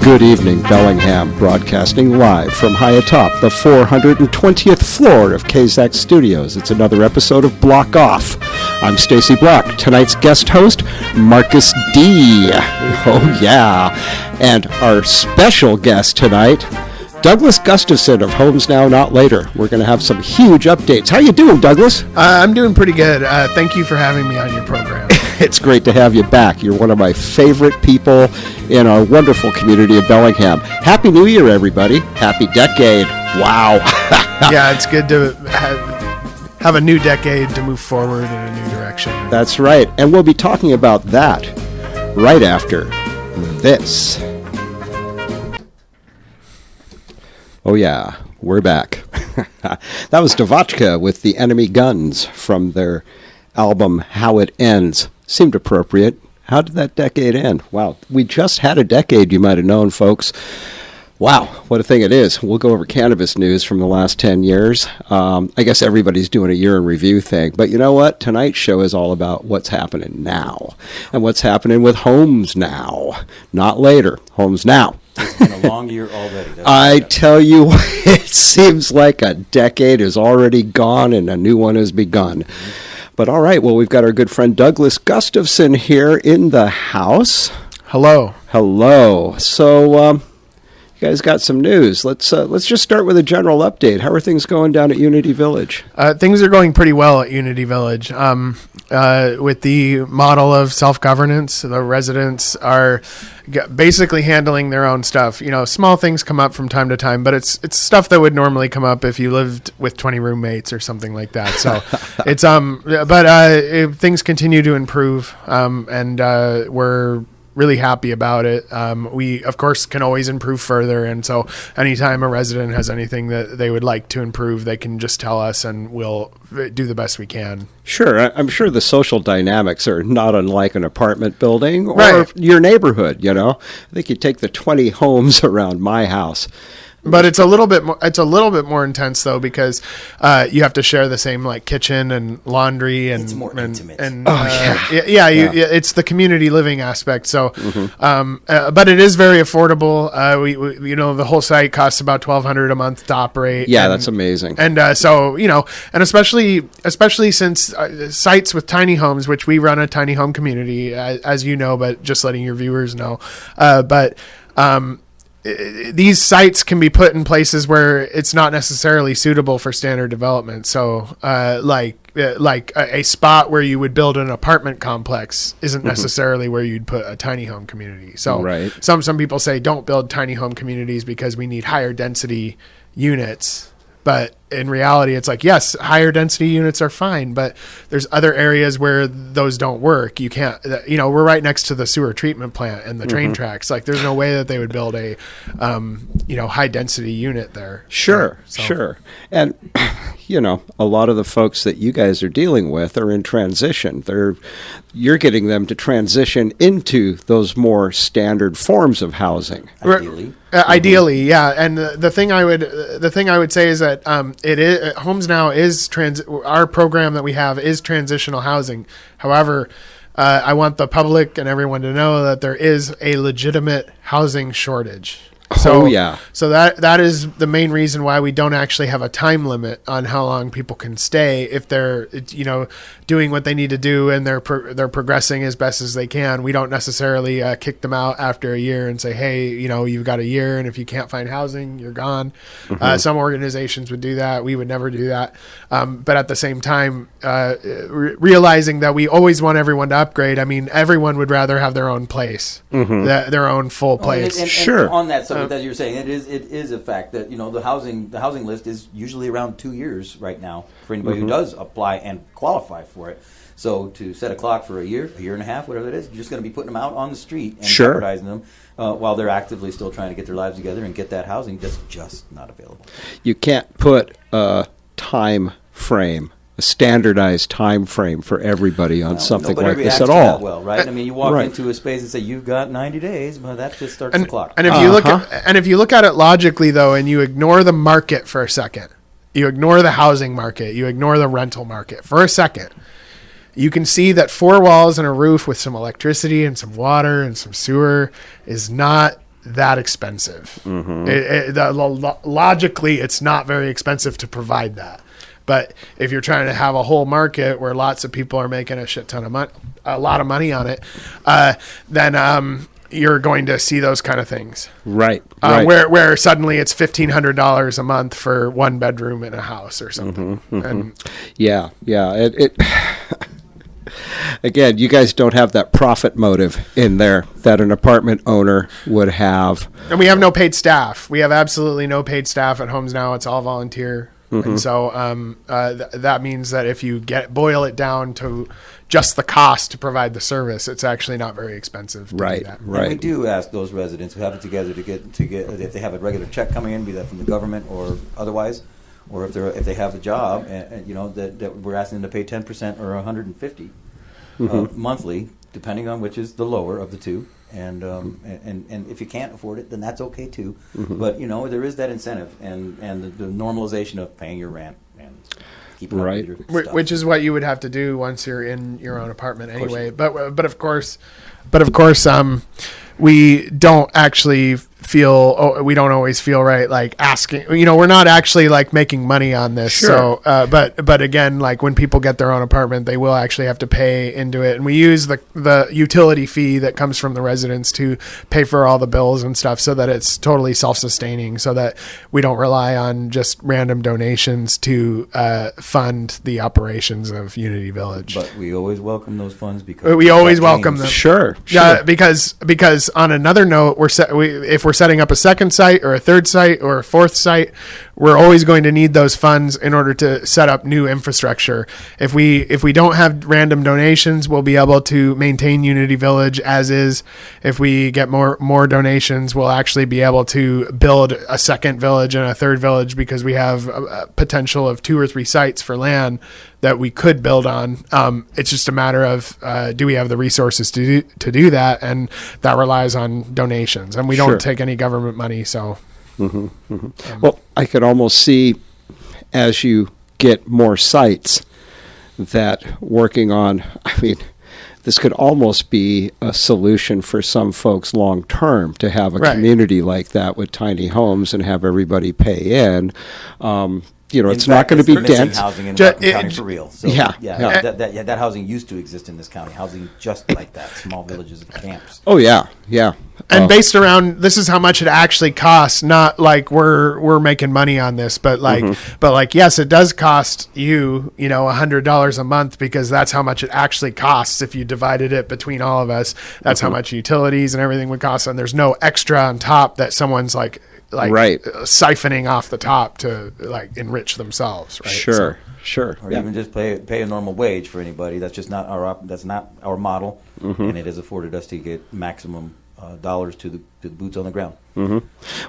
Good evening, Bellingham, broadcasting live from high atop the 420th floor of KZAC Studios. It's another episode of Bloch Off. I'm Stacy Bloch, tonight's guest host, Marcus D. Oh yeah, and our special guest tonight, Douglas Gustafson of HomesNOW, Not Later. We're going to have some huge updates. How you doing, Douglas? I'm doing pretty good. Thank you for having me on your program. It's great to have you back. You're one of my favorite people in our wonderful community of Bellingham. Happy New Year, everybody. Happy decade. Wow. Yeah, it's good to have a new decade to move forward in a new direction. That's right. And we'll be talking about that right after this. Oh, yeah, we're back. That was Vodka with The Enemy Guns from their album How It Ends. Seemed appropriate. How did that decade end? Wow, we just had a decade, you might have known, folks. Wow, what a thing it is. We'll go over cannabis news from the last 10 years. I guess everybody's doing a year in review thing. But you know what? Tonight's show is all about what's happening now. And what's happening with HomesNOW. Not later. HomesNOW. It's been a long year already. I tell you, it seems like a decade is already gone and a new one has begun. Mm-hmm. But all right, well, we've got our good friend Douglas Gustafson here in the house. Hello. Hello. So, you guys got some news. Let's just start with a general update. How are things going down at Unity Village? Things are going pretty well at Unity Village. With the model of self-governance, the residents are basically handling their own stuff. You know, small things come up from time to time, but it's stuff that would normally come up if you lived with 20 roommates or something like that. So things continue to improve, and we're really happy about it. We, of course, can always improve further. And so anytime a resident has anything that they would like to improve, they can just tell us and we'll do the best we can. Sure. I'm sure the social dynamics are not unlike an apartment building or right. Your neighborhood, you know. I think you take the 20 homes around my house. But it's a little bit more intense though, because you have to share the same like kitchen and laundry and it's more intimate. It's the community living aspect. So, but it is very affordable. We you know, the whole site costs about $1,200 a month to operate. Yeah, that's amazing. And so, you know, and especially since sites with tiny homes, which we run a tiny home community, as you know, but just letting your viewers know, these sites can be put in places where it's not necessarily suitable for standard development. So, like a spot where you would build an apartment complex isn't necessarily where you'd put a tiny home community. So, right. Some people say don't build tiny home communities because we need higher density units. But in reality, it's like, yes, higher density units are fine, but there's other areas where those don't work. You can't, you know, we're right next to the sewer treatment plant and the train tracks. Like, there's no way that they would build a, high density unit there. Sure. And, you know, a lot of the folks that you guys are dealing with are in transition. You're getting them to transition into those more standard forms of housing. Ideally, yeah. And the thing I would say is that HomesNOW is our program that we have is transitional housing. However, I want the public and everyone to know that there is a legitimate housing shortage. So that is the main reason why we don't actually have a time limit on how long people can stay if they're, you know, doing what they need to do and they're progressing as best as they can. We don't necessarily kick them out after a year and say, hey, you know, you've got a year and if you can't find housing, you're gone. Some organizations would do that. We would never do that. But at the same time, realizing that we always want everyone to upgrade. I mean, everyone would rather have their own place, their own full place. And on that subject that you're saying, it is a fact that, you know, the housing list is usually around 2 years right now for anybody who does apply and qualify for it. So to set a clock for a year and a half, whatever it is, you're just going to be putting them out on the street and jeopardizing them while they're actively still trying to get their lives together and get that housing that's just not available. You can't put a time frame, a standardized time frame for everybody on something like this at all. Well, right? I mean, you walk into a space and say you've got 90 days, but that just starts the clock. And if you look at it logically, though, and you ignore the market for a second, you ignore the housing market, you ignore the rental market for a second, you can see that 4 walls and a roof with some electricity and some water and some sewer is not that expensive. Logically, it's not very expensive to provide that. But if you're trying to have a whole market where lots of people are making a shit ton of money, a lot of money on it, then you're going to see those kind of things. Right. Where suddenly it's $1,500 a month for one bedroom in a house or something. And Yeah. It again, you guys don't have that profit motive in there that an apartment owner would have. And we have no paid staff. We have absolutely no paid staff at HomesNOW. It's all volunteer. And so that means that if you boil it down to just the cost to provide the service, it's actually not very expensive to do that. And we do ask those residents who have it together to get if they have a regular check coming in, be that from the government or otherwise, or if they have a job, and that we're asking them to pay 10% or $150 monthly, depending on which is the lower of the two. And if you can't afford it, then that's okay too. But there is that incentive and the normalization of paying your rent and keeping up with your stuff. Which is what you would have to do once you're in your own apartment anyway. But of course, we don't actually we don't always feel right like asking, we're not actually like making money on this. Sure. So but again, like when people get their own apartment, they will actually have to pay into it, and we use the utility fee that comes from the residents to pay for all the bills and stuff, so that it's totally self-sustaining, so that we don't rely on just random donations to fund the operations of Unity Village. But we always welcome those funds because we always welcome them. Sure. Yeah, because on another note, if we're setting up a second site or a third site or a fourth site, we're always going to need those funds in order to set up new infrastructure. If we don't have random donations, we'll be able to maintain Unity Village as is. If we get more donations, we'll actually be able to build a second village and a third village, because we have a potential of 2 or 3 sites for land that we could build on. It's just a matter of do we have the resources to do that, and that relies on donations, and we don't take any government money. So, well, I could almost see as you get more sites that working on. I mean, this could almost be a solution for some folks long term to have a community like that with tiny homes and have everybody pay in. It's not going to be dense. Housing in Whatcom County for real. So, Yeah. That housing used to exist in this county. Housing just like that, small villages and camps. Oh yeah. And based around, this is how much it actually costs. Not like we're making money on this, but like yes, it does cost you $100 a month, because that's how much it actually costs if you divided it between all of us. That's how much utilities and everything would cost, and there's no extra on top that someone's like siphoning off the top to like enrich themselves. Right? Sure. Or even just pay a normal wage for anybody. That's just not our model, and it has afforded us to get maximum dollars to the boots on the ground.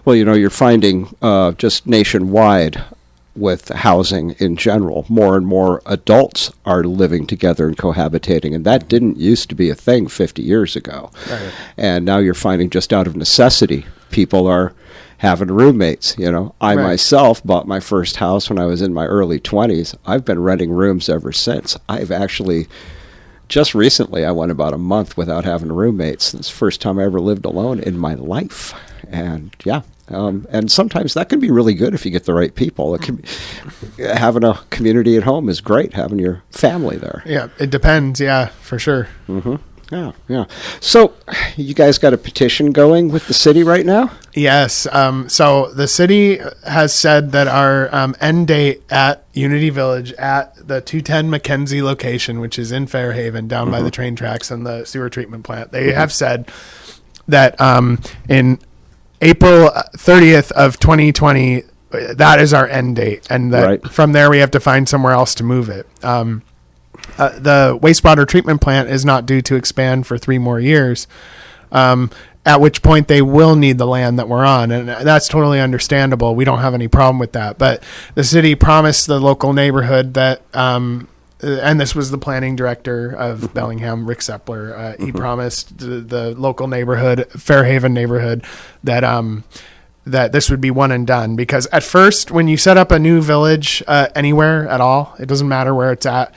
Well, you're finding just nationwide with housing in general, more and more adults are living together and cohabitating, and that didn't used to be a thing 50 years ago. Right. And now you're finding just out of necessity, people are having roommates. I myself bought my first house when I was in my early 20s. I've been renting rooms ever since. I've actually, just recently, I went about a month without having roommates. It's the first time I ever lived alone in my life. And and sometimes that can be really good if you get the right people. Having a community at home is great, having your family there. Yeah, it depends. Yeah, for sure. Yeah. So you guys got a petition going with the city right now? Yes. So the city has said that our end date at Unity Village at the 210 McKenzie location, which is in Fairhaven, down by the train tracks and the sewer treatment plant, they have said that in April 30th of 2020, that is our end date. And that from there we have to find somewhere else to move it. The wastewater treatment plant is not due to expand for 3 more years, at which point they will need the land that we're on. And that's totally understandable. We don't have any problem with that. But the city promised the local neighborhood that, and this was the planning director of Bellingham, Rick Sepler, he promised the local neighborhood, Fairhaven neighborhood, that this would be one and done. Because at first, when you set up a new village anywhere at all, it doesn't matter where it's at,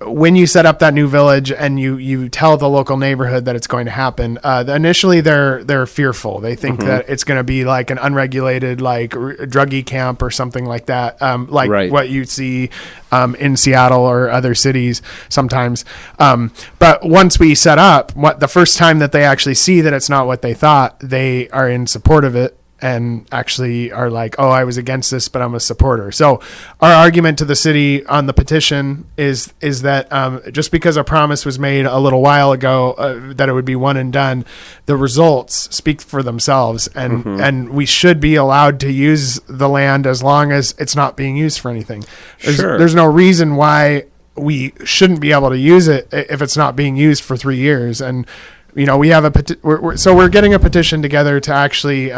when you set up that new village and you tell the local neighborhood that it's going to happen, initially they're fearful. They think that it's going to be like an unregulated, like druggie camp or something like that, like what you see in Seattle or other cities sometimes. But once we set up, the first time that they actually see that it's not what they thought, they are in support of it. And actually are like, oh, I was against this, but I'm a supporter. So our argument to the city on the petition is that just because a promise was made a little while ago that it would be one and done, the results speak for themselves, and we should be allowed to use the land as long as it's not being used for anything. There's no reason why we shouldn't be able to use it if it's not being used for 3 years. And we have we're getting a petition together to actually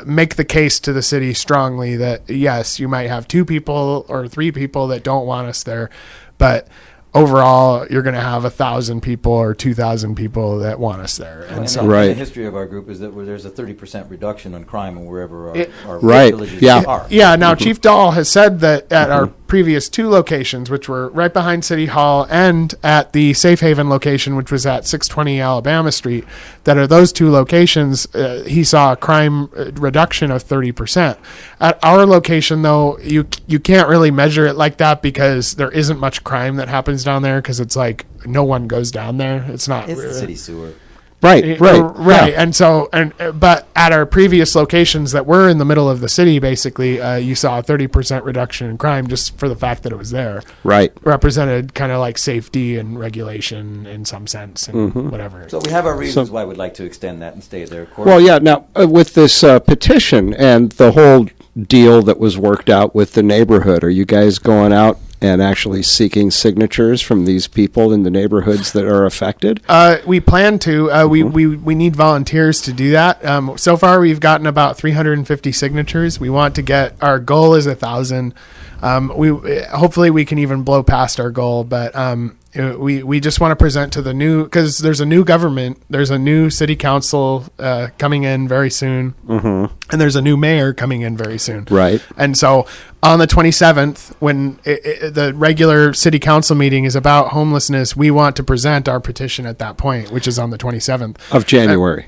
make the case to the city strongly that yes, you might have 2 people or 3 people that don't want us there, but overall you're going to have 1,000 people or 2,000 people that want us there. And so the history of our group is that there's a 30% reduction on crime and wherever our villages are. Yeah. Now Chief Dahl has said that at our previous 2 locations, which were right behind City Hall and at the Safe Haven location, which was at 620 Alabama Street, that are those 2 locations, he saw a crime reduction of 30%. At our location, though, you can't really measure it like that because there isn't much crime that happens down there because it's like no one goes down there. It's not. It's the city sewer. Right. And so, but at our previous locations that were in the middle of the city, basically, you saw a 30% reduction in crime just for the fact that it was there. Right. Represented kind of like safety and regulation in some sense and whatever. So we have our reasons why we'd like to extend that and stay there. Well, yeah. Now, with this petition and the whole deal that was worked out with the neighborhood, are you guys going out and actually seeking signatures from these people in the neighborhoods that are affected? We plan to. We need volunteers to do that. So far, we've gotten about 350 signatures. We want to get, our goal is 1,000. Hopefully we can even blow past our goal, but we just want to present to the new, because there's a new government, there's a new city council coming in very soon, and there's a new mayor coming in very soon. Right. And so on the 27th, when the regular city council meeting is about homelessness, we want to present our petition at that point, which is on the 27th of January.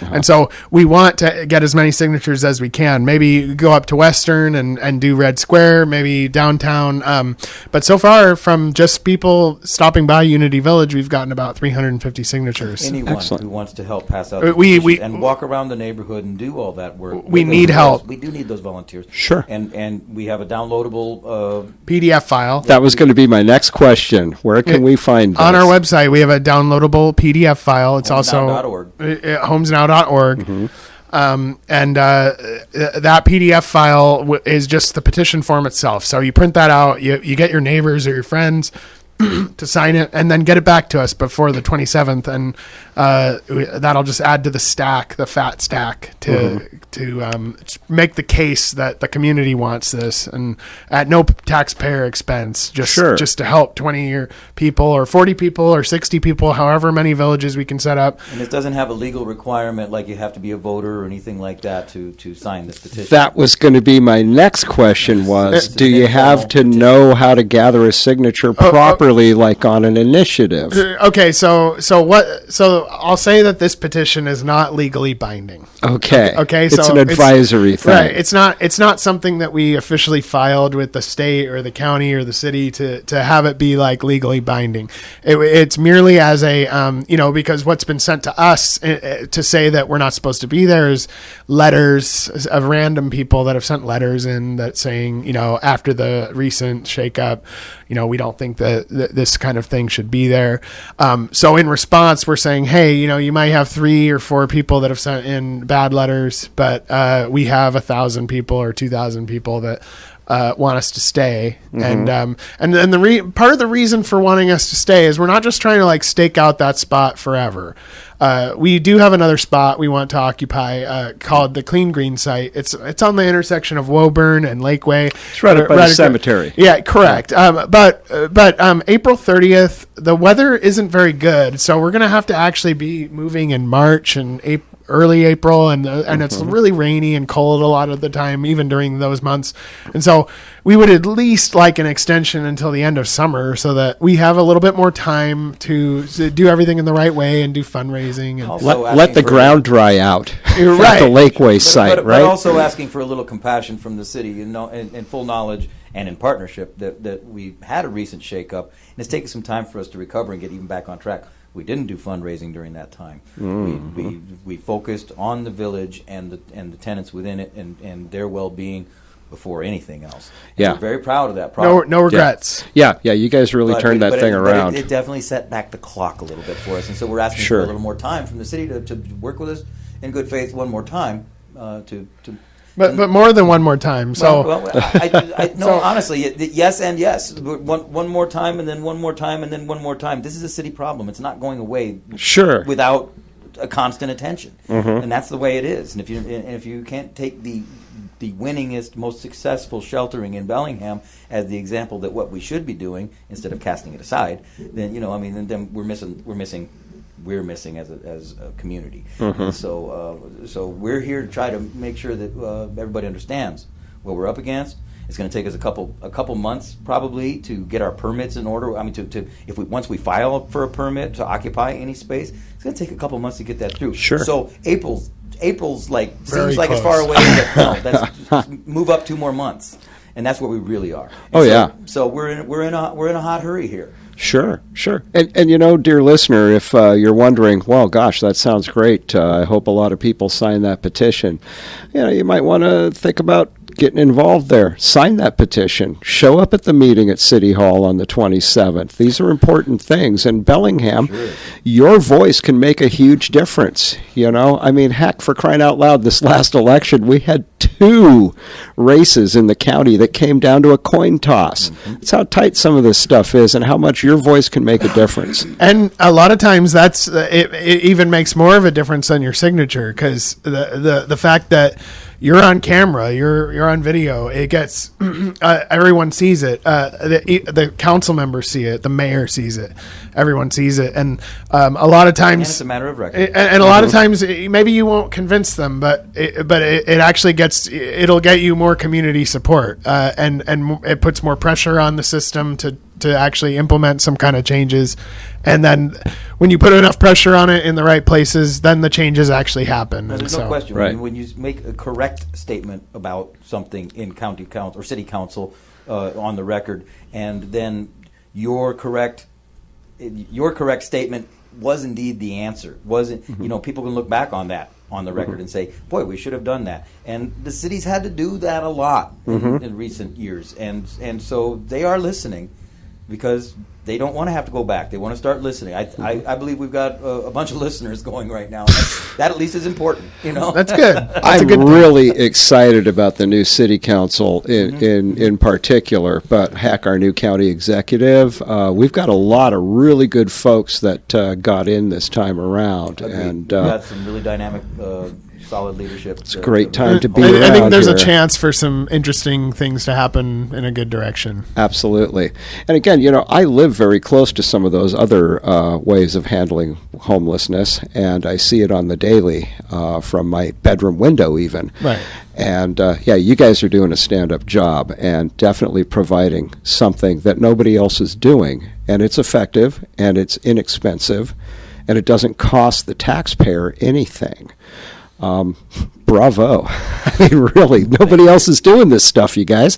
And so we want to get as many signatures as we can. Maybe go up to Western and do Red Square, maybe downtown. But so far, from just people stopping by Unity Village, we've gotten about 350 signatures. Anyone who wants to help pass out and walk around the neighborhood and do all that work. We need help. We do need those volunteers. Sure. And we have a downloadable PDF file. That was going to be my next question. Where can we find this? On our website, we have a downloadable PDF file. It's HomesNOW.org. HomesNOW.org. And that PDF file is just the petition form itself. So you print that out, you get your neighbors or your friends to sign it, and then get it back to us before the 27th, and that'll just add to the stack, the fat stack, to make the case that the community wants this, and at no taxpayer expense, just to help 20 people or 40 people or 60 people, however many villages we can set up. And it doesn't have a legal requirement like you have to be a voter or anything like that to sign this petition. That was going to be my next question was, do you have to know how to gather a signature properly, like on an initiative? Okay, so I'll say that this petition is not legally binding. Okay, so it's an advisory thing. Right, it's not something that we officially filed with the state or the county or the city to have it be like legally binding. It's merely as a because what's been sent to us to say that we're not supposed to be there is letters of random people that have sent letters in that saying, after the recent shakeup, we don't think that this kind of thing should be there. So in response, we're saying, hey, you might have 3 or 4 people that have sent in bad letters, but we have 1,000 people or 2,000 people that want us to stay. And part of the reason for wanting us to stay is we're not just trying to like stake out that spot forever. We do have another spot we want to occupy called the Clean Green site. It's on the intersection of Woburn and Lakeway. It's right up by the cemetery. Yeah, correct. But April 30th, the weather isn't very good, so we're going to have to actually be moving in March and early April, and it's really rainy and cold a lot of the time, even during those months. And so we would at least like an extension until the end of summer so that we have a little bit more time to do everything in the right way and do fundraising. And let the ground dry out You're at right. the Lakeway site, but right? also asking for a little compassion from the city, in full knowledge and in partnership that we had a recent shakeup, and it's taken some time for us to recover and get even back on track. We didn't do fundraising during that time. We focused on the village and the tenants within it and their well-being before anything else. And Yeah. we're very proud of that product. No regrets. Yeah, you guys really turned that thing around. It definitely set back the clock a little bit for us, and so we're asking Sure. for a little more time from the city to work with us in good faith one more time to. But more than one more time. So No, honestly, yes and yes. One more time, and then one more time, and then one more time. This is a city problem. It's not going away. Sure. Without a constant attention, and that's the way it is. And if you can't take the winningest, most successful sheltering in Bellingham as the example that what we should be doing instead of casting it aside, then then we're missing as a community. And so we're here to try to make sure that everybody understands what we're up against. It's going to take us a couple months probably to get our permits in order. I mean, once we file for a permit to occupy any space, it's going to take a couple months to get that through. Sure. So April's Very seems like close. it's far away. But no, that's move up 2 more months, and that's where we really are. And Yeah. So we're in a hot hurry here. Sure. And dear listener, if you're wondering, well, gosh, that sounds great. I hope a lot of people sign that petition. You might want to think about getting involved there. Sign that petition. Show up at the meeting at City Hall on the 27th. These are important things. In Bellingham, your voice can make a huge difference. I mean, heck, for crying out loud, this last election, we had 2 races in the county that came down to a coin toss. That's how tight some of this stuff is and how much your voice can make a difference. And a lot of times that's it even makes more of a difference than your signature, because the fact that you're on camera, you're on video, it gets everyone sees it. The council members see it, the mayor sees it, everyone sees it, and a lot of times And it's a matter of record. and a lot of times maybe you won't convince them, but it actually it'll get you more community support, and it puts more pressure on the system to actually implement some kind of changes. And then when you put enough pressure on it in the right places, then the changes actually happen. No, And there's no question. Right. When you make a correct statement about something in county council or city council on the record, and then your correct statement was indeed the answer. Wasn't people can look back on that on the record and say, boy, we should have done that. And the city's had to do that a lot in recent years, and so they are listening, because they don't want to have to go back. They want to start listening. I believe we've got a bunch of listeners going right now. That at least is important. That's good. That's I'm a good thing. really excited about the new city council in particular, but heck, our new county executive, we've got a lot of really good folks that got in this time around. Agreed. And We've got some really dynamic, solid leadership. it's a great time to be I around think there's here. a chance for some interesting things to happen in a good direction. Absolutely. And again, I live very close to some of those other ways of handling homelessness, and I see it on the daily from my bedroom window even. Right. And you guys are doing a stand-up job and definitely providing something that nobody else is doing. And it's effective, and it's inexpensive, and it doesn't cost the taxpayer anything. Bravo. I mean, really, nobody else is doing this stuff, you guys.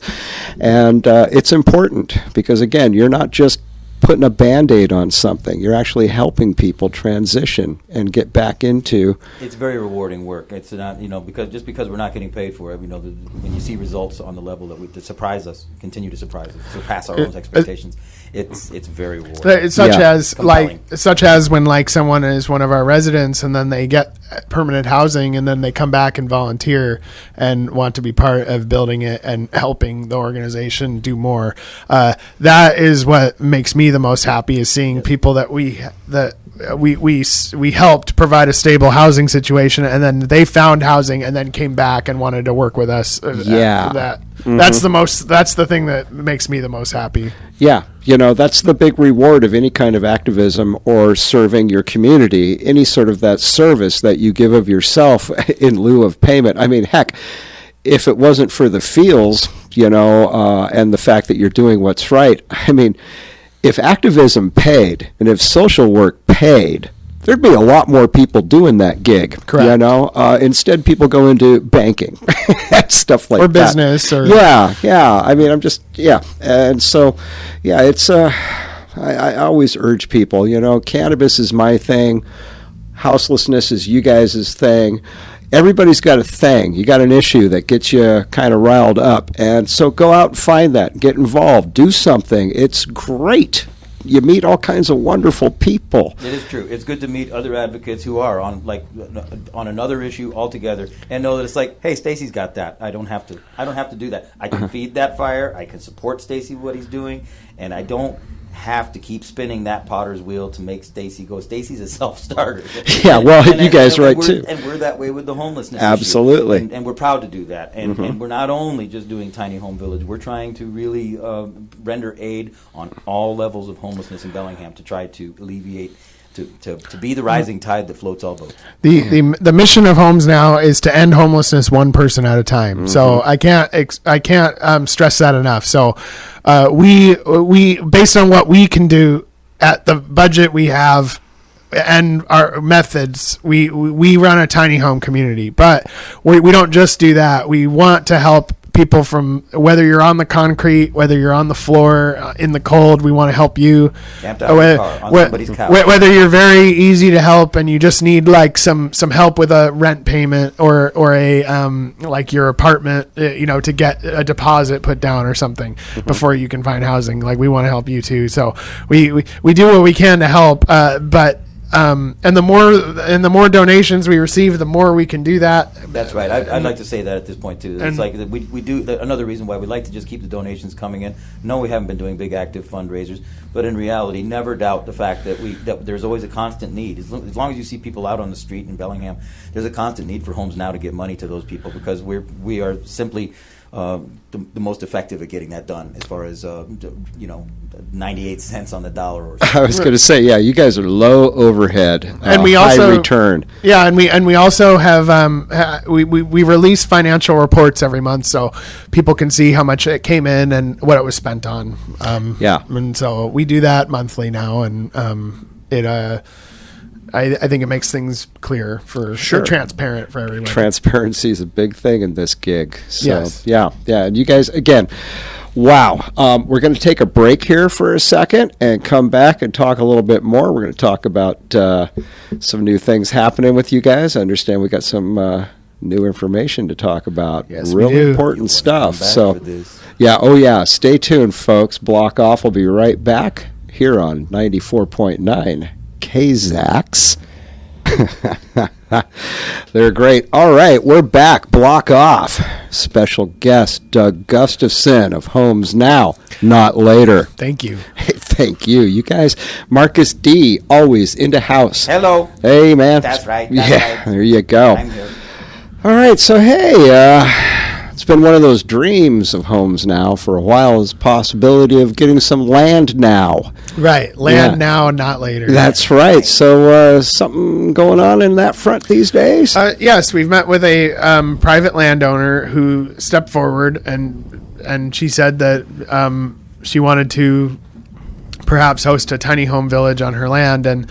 And it's important because, again, you're not just putting a Band-Aid on something. You're actually helping people transition and get back into... It's very rewarding work. It's not, because we're not getting paid for it, when you see results on the level that surprise us, continue to surprise us, surpass our own expectations, it's very rewarding. Such as when someone is one of our residents and then they get permanent housing and then they come back and volunteer and want to be part of building it and helping the organization do more. That is what makes me the most happy, is seeing people that we helped provide a stable housing situation, and then they found housing and then came back and wanted to work with us. Yeah. That's the thing that makes me the most happy. Yeah. That's the big reward of any kind of activism or serving your community, any sort of that service that you give of yourself in lieu of payment. I mean, heck, if it wasn't for the feels, and the fact that you're doing what's right, I mean, if activism paid and if social work paid, there'd be a lot more people doing that gig. Correct. Instead, people go into banking, stuff like or that. business, or yeah. I mean, and so, it's. I always urge people. Cannabis is my thing. Houselessness is you guys' thing. Everybody's got a thing. You got an issue that gets you kind of riled up, and so go out and find that. Get involved. Do something. It's great. You meet all kinds of wonderful people. It is true. It's good to meet other advocates who are on another issue altogether, and know that it's like, hey, Stacy's got that. I don't have to do that. I can feed that fire. I can support Stacy what he's doing, and I don't have to keep spinning that potter's wheel to make Stacy go. Stacy's a self-starter. Yeah, well, you guys right too. And we're that way with the homelessness Absolutely. issue. And we're proud to do that. And we're not only just doing Tiny Home Village, we're trying to really render aid on all levels of homelessness in Bellingham to try to alleviate, to be the rising tide that floats all boats. The mission of HomesNOW is to end homelessness one person at a time. So I can't stress that enough. So we based on what we can do at the budget we have and our methods, we run a tiny home community. But we don't just do that. We want to help people from, whether you're on the concrete, whether you're on the floor, in the cold, we want to help you. Camped out in the car, on somebody's couch. Whether you're very easy to help and you just need like some help with a rent payment or a like your apartment, to get a deposit put down or something before you can find housing. Like, we want to help you too. So we do what we can to help, but and the more donations we receive, the more we can do that. That's right. I'd like to say that at this point too. It's like we do another reason why we like to just keep the donations coming in. No, we haven't been doing big active fundraisers, but in reality, never doubt the fact that there's always a constant need. As long as you see people out on the street in Bellingham, there's a constant need for HomesNOW to get money to those people, because we are simply the most effective at getting that done, as far as 98 cents on the dollar or something. I was going to say, you guys are low overhead and we high also return. Yeah, and we also have we release financial reports every month, so people can see how much it came in and what it was spent on. And so we do that monthly now, and I think it makes things clear for transparent for everyone. Transparency is a big thing in this gig. So, yes. Yeah. And you guys, again, wow. We're going to take a break here for a second and come back and talk a little bit more. We're going to talk about some new things happening with you guys. I understand we got some new information to talk about. Yes, really important stuff. So, stay tuned, folks. Block Off will be right back here on 94.9 KZAX. They're great. All right, we're back. Block Off. Special guest Doug Gustafson of HomesNOW. Not later. Thank you. Hey, thank you. You guys, Marcus D, always into house. Hello. Hey, man. That's right. There you go. I'm here. All right, so hey, it's been one of those dreams of HomesNOW for a while, is the possibility of getting some land now. Right, land now, not later. That's right. So something going on in that front these days? Yes, we've met with a private landowner who stepped forward, and she said that she wanted to perhaps host a tiny home village on her land, and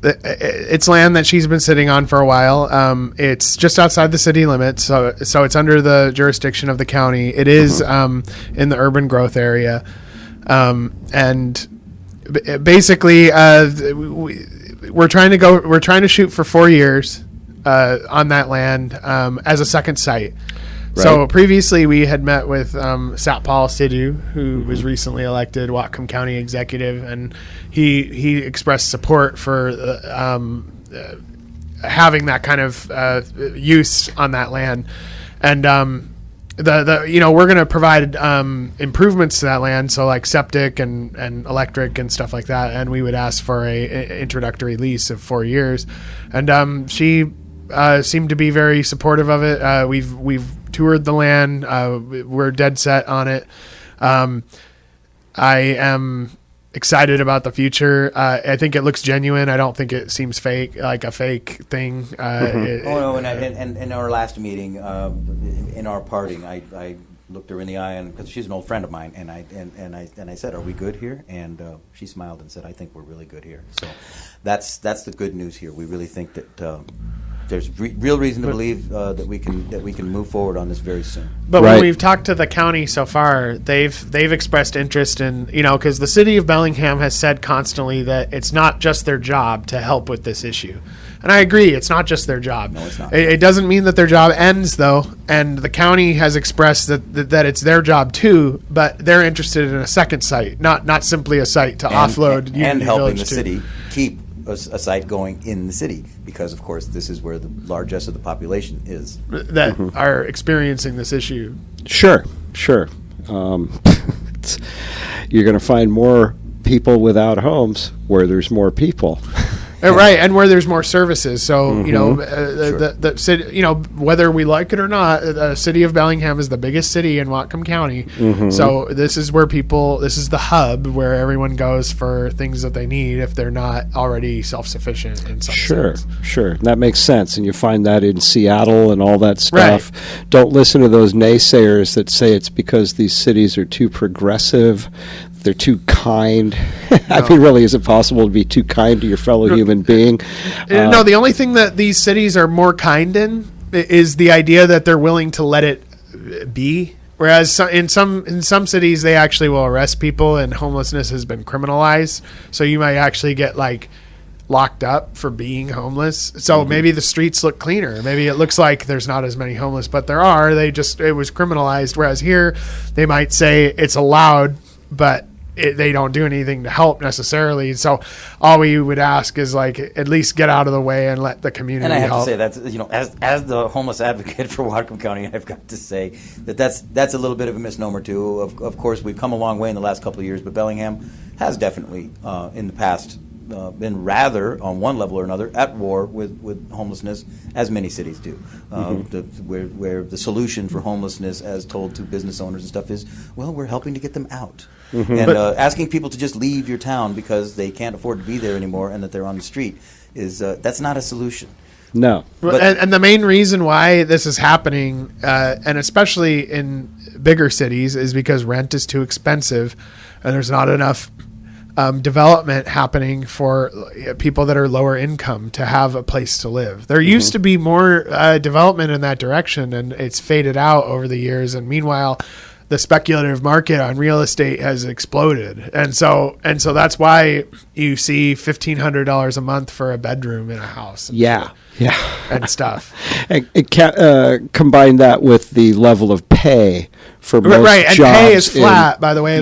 it's land that she's been sitting on for a while. It's just outside the city limits, so it's under the jurisdiction of the county. It is in the urban growth area, and basically we're trying to shoot for 4 years on that land as a second site. Right. So previously we had met with Satpal Sidhu, who was recently elected Whatcom County Executive, and he expressed support for having that kind of use on that land. And we're going to provide improvements to that land, so like septic and electric and stuff like that. And we would ask for a introductory lease of 4 years. And she seemed to be very supportive of it. We've toured the land. We're dead set on it. I am excited about the future. I think it looks genuine. I don't think it seems fake, like a fake thing. And in our last meeting, in our parting, I looked her in the eye, and because she's an old friend of mine, and I said, "Are we good here?" And she smiled and said, "I think we're really good here." So that's the good news here. We really think that there's real reason to believe that we can move forward on this very soon. But when we've talked to the county so far, they've expressed interest in, because the City of Bellingham has said constantly that it's not just their job to help with this issue. And I agree, it's not just their job. No, it's not. It doesn't mean that their job ends, though. And the county has expressed that it's their job too, but they're interested in a second site, not simply a site to offload and Unity helping Village the to. city keep a site going in the city, because of course this is where the largest of the population is. That are experiencing this issue. Sure. You're going to find more people without homes where there's more people. Right, and where there's more services. So, Sure. the city, whether we like it or not, the City of Bellingham is the biggest city in Whatcom County. So this is where this is the hub where everyone goes for things that they need if they're not already self-sufficient in some sense. Sure. That makes sense. And you find that in Seattle and all that stuff. Right. Don't listen to those naysayers that say it's because these cities are too progressive. They're too kind. I mean, really, is it possible to be too kind to your fellow human being? No, the only thing that these cities are more kind in is the idea that they're willing to let it be. Whereas in some cities, they actually will arrest people, and homelessness has been criminalized. So you might actually get locked up for being homeless. So maybe the streets look cleaner. Maybe it looks like there's not as many homeless, but there are. It was criminalized. Whereas here, they might say it's allowed, but they don't do anything to help necessarily. So all we would ask is at least get out of the way and let the community help. And I have to say that's as the homeless advocate for Whatcom County, I've got to say that's a little bit of a misnomer too. Of course, we've come a long way in the last couple of years, but Bellingham has definitely in the past been rather, on one level or another, at war with homelessness, as many cities do. Where the solution for homelessness, as told to business owners and stuff, is, well, we're helping to get them out. And asking people to just leave your town because they can't afford to be there anymore and that they're on the street that's not a solution. No. And the main reason why this is happening, and especially in bigger cities, is because rent is too expensive and there's not enough development happening for people that are lower income to have a place to live. There used to be more development in that direction, and it's faded out over the years. And meanwhile, the speculative market on real estate has exploded, and so that's why you see $1,500 a month for a bedroom in a house. And stuff. And combine that with the level of pay for most and jobs. Pay is flat, by the way.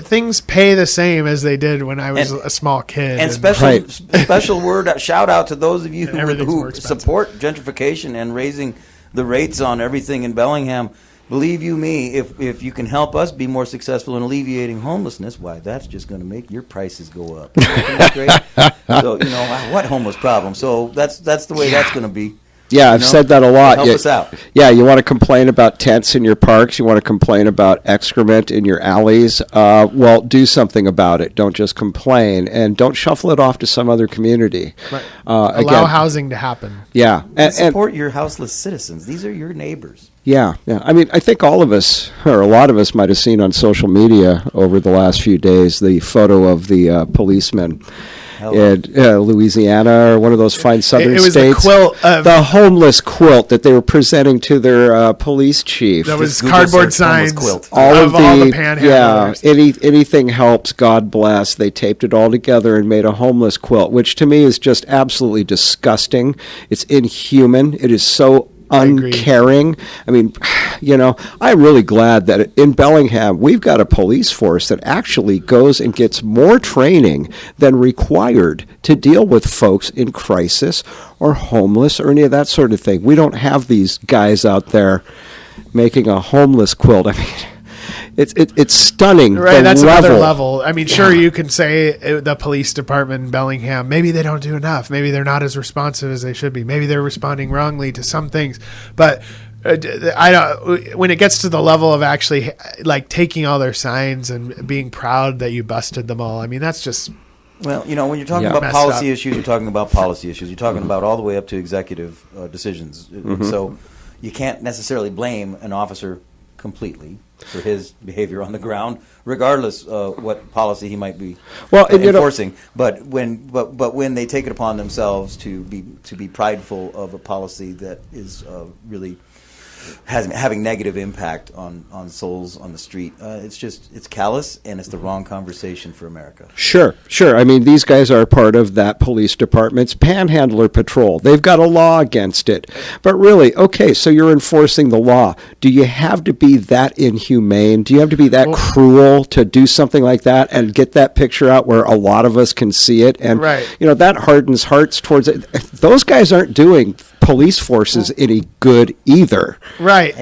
Things pay the same as they did when I was a small kid. And special word shout out to those of you who support gentrification and raising the rates on everything in Bellingham. Believe you me, if you can help us be more successful in alleviating homelessness, why, that's just going to make your prices go up. Isn't that great? So, what homeless problem? So that's the way that's going to be. Yeah, I've said that a lot. Help us out. Yeah, you want to complain about tents in your parks. You want to complain about excrement in your alleys. Well, do something about it. Don't just complain, and don't shuffle it off to some other community. Right. Allow housing to happen. Yeah, and support your houseless citizens. These are your neighbors. Yeah. I mean, I think all of us, or a lot of us, might have seen on social media over the last few days the photo of the policeman in Louisiana, or one of those fine southern states. It was the quilt. The homeless quilt that they were presenting to their police chief. That was cardboard signs. Quilt. All the panhandlers. Yeah, anything helps, God bless. They taped it all together and made a homeless quilt, which to me is just absolutely disgusting. It's inhuman. It is so uncaring. I mean, I'm really glad that in Bellingham we've got a police force that actually goes and gets more training than required to deal with folks in crisis or homeless or any of that sort of thing. We don't have these guys out there making a homeless quilt. I mean, it's stunning. Right, that's another level. I mean, sure, you can say the police department in Bellingham, maybe they don't do enough. Maybe they're not as responsive as they should be. Maybe they're responding wrongly to some things. But I don't. When it gets to the level of actually like taking all their signs and being proud that you busted them all, I mean, that's just. Well, when you're talking about policy issues, you're talking about policy issues. You're talking about all the way up to executive decisions. So you can't necessarily blame an officer completely for his behavior on the ground, regardless what policy he might be enforcing. But when they take it upon themselves to be prideful of a policy that is really having negative impact on souls on the street, it's callous, and it's the wrong conversation for America. Sure. I mean, these guys are part of that police department's panhandler patrol. They've got a law against it. But really, okay, so you're enforcing the law. Do you have to be that inhumane? Do you have to be that cruel to do something like that and get that picture out where a lot of us can see it? And, that hardens hearts towards it. Those guys aren't doing police forces any good either. Right.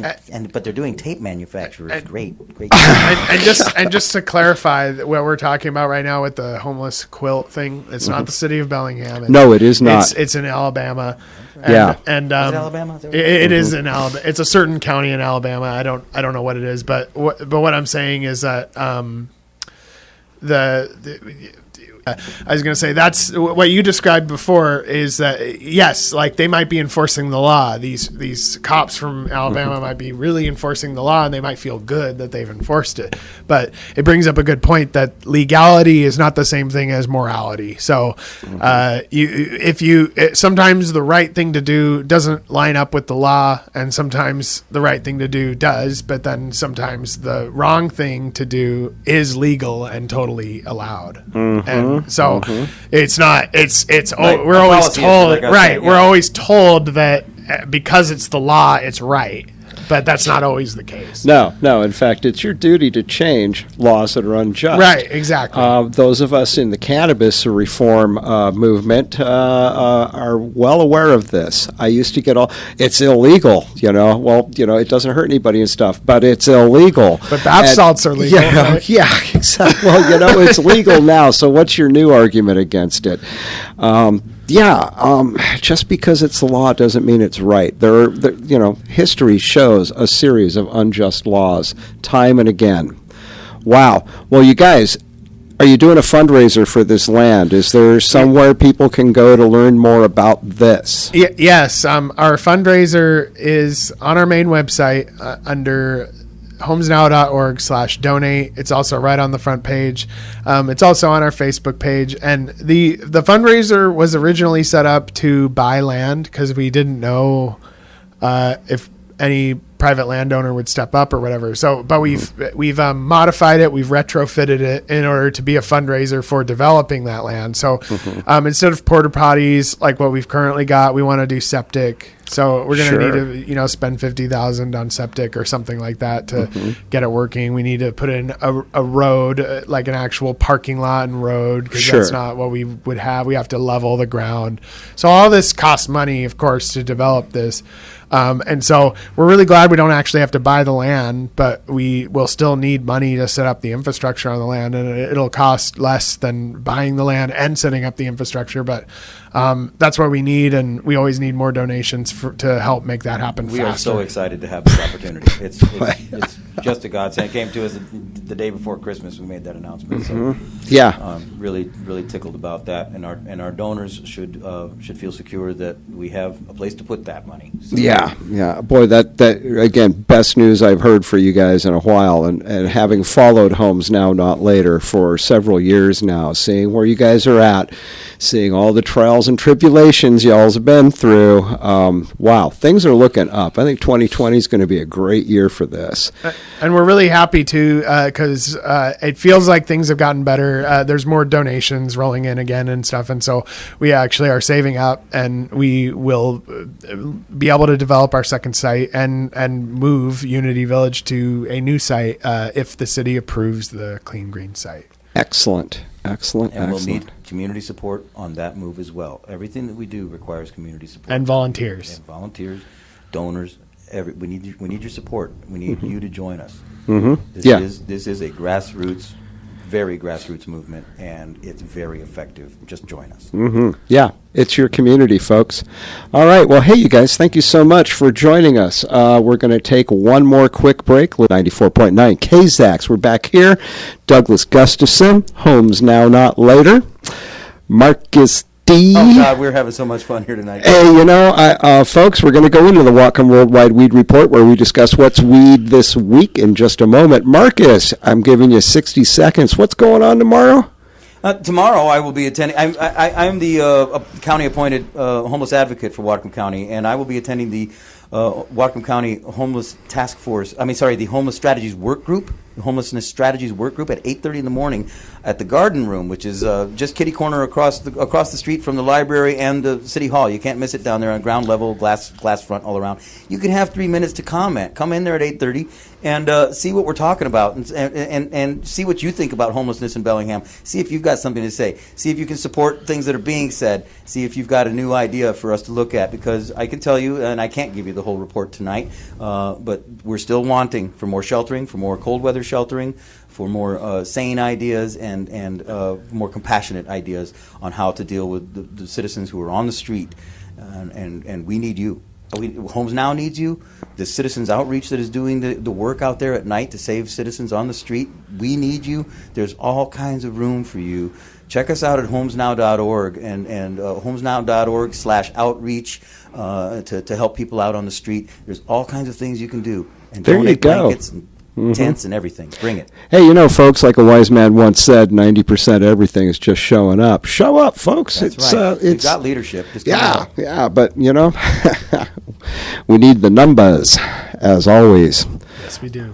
But they're doing tape manufacturers. Great. and just to clarify what we're talking about right now with the homeless quilt thing, it's not the city of Bellingham. No, it is not. It's in Alabama. And, is it Alabama? It is in Alabama. It's a certain county in Alabama. I don't know what it is, but what I'm saying is that I was going to say that's what you described before is that, yes, like they might be enforcing the law. These cops from Alabama might be really enforcing the law and they might feel good that they've enforced it. But it brings up a good point that legality is not the same thing as morality. So sometimes the right thing to do doesn't line up with the law, and sometimes the right thing to do does, but then sometimes the wrong thing to do is legal and totally allowed. And so it's not. We're always told, right? We're always told that because it's the law, it's right. But that's not always the case. No. In fact, it's your duty to change laws that are unjust. Right, exactly. Those of us in the cannabis reform movement are well aware of this. I used to get it's illegal, it doesn't hurt anybody and stuff, but it's illegal. But bath salts are legal. Right? Yeah, exactly. Well, it's legal now, so what's your new argument against it? Just because it's the law doesn't mean it's right. History shows a series of unjust laws time and again. Wow. Well, you guys, are you doing a fundraiser for this land? Is there somewhere people can go to learn more about this? Yes. Our fundraiser is on our main website under homesnow.org/donate. It's also right on the front page. It's also on our Facebook page. And the fundraiser was originally set up to buy land because we didn't know if any private landowner would step up or whatever. So, but we've modified it. We've retrofitted it in order to be a fundraiser for developing that land. So instead of porta potties like what we've currently got, we want to do septic. So we're going to need to, spend $50,000 on septic or something like that to get it working. We need to put in a road, like an actual parking lot and road, because that's not what we would have. We have to level the ground. So all this costs money, of course, to develop this. And so we're really glad we don't actually have to buy the land, but we will still need money to set up the infrastructure on the land, and it'll cost less than buying the land and setting up the infrastructure. But that's what we need, and we always need more donations to help make that happen faster. We are so excited to have this opportunity. It's just a godsend. It came to us the day before Christmas. We made that announcement. So really, really tickled about that, and our donors should feel secure that we have a place to put that money. So Yeah. Boy, that again, best news I've heard for you guys in a while, and having followed Homes Now Not Later for several years now, seeing where you guys are at, seeing all the trials and tribulations y'all's been through. Wow, things are looking up. I think 2020 is going to be a great year for this. And we're really happy to, because it feels like things have gotten better. There's more donations rolling in again and stuff. And so we actually are saving up, and we will be able to develop our second site and move Unity Village to a new site if the city approves the Clean Green site. Excellent. And we'll need community support on that move as well. Everything that we do requires community support. And volunteers. Donors. We need your support. We need you to join us. Mm-hmm. This is a grassroots very grassroots movement, and it's very effective. Just join us. Yeah, it's your community, folks. All right. Well, hey, you guys, thank you so much for joining us. We're going to take one more quick break. 94.9 KZAX. We're back here. Douglas Gustafson, Homes Now, Not Later. Marcus D. Oh, God, we're having so much fun here tonight. Hey, folks, we're going to go into the Whatcom Worldwide Weed Report where we discuss what's weed this week in just a moment. Marcus, I'm giving you 60 seconds. What's going on tomorrow? Tomorrow I will be attending. I'm the county-appointed homeless advocate for Whatcom County, and I will be attending the Whatcom County Homeless Task Force. The Homeless Strategies Work Group. The Homelessness Strategies Work Group at 8:30 in the morning at the Garden Room, which is just kitty corner across the street from the library and the city hall. You can't miss it down there on ground level, glass front all around. You can have 3 minutes to comment. Come in there at 8:30 and see what we're talking about and see what you think about homelessness in Bellingham. See if you've got something to say. See if you can support things that are being said. See if you've got a new idea for us to look at, because I can tell you, and I can't give you the whole report tonight, but we're still wanting for more sheltering, for more cold weather sheltering, for more sane ideas and more compassionate ideas on how to deal with the citizens who are on the street. And we need you. Homes Now needs you. The Citizens Outreach that is doing the work out there at night to save citizens on the street, we need you. There's all kinds of room for you. Check us out at homesnow.org and homesnow.org/outreach to help people out on the street. There's all kinds of things you can do. And there you donate go. blankets and tents and everything. Bring it. Hey, folks, like a wise man once said, 90% of everything is just showing up. Show up, folks. That's right. You've got leadership. Just come out. Yeah, but, we need the numbers, as always. Yes, we do.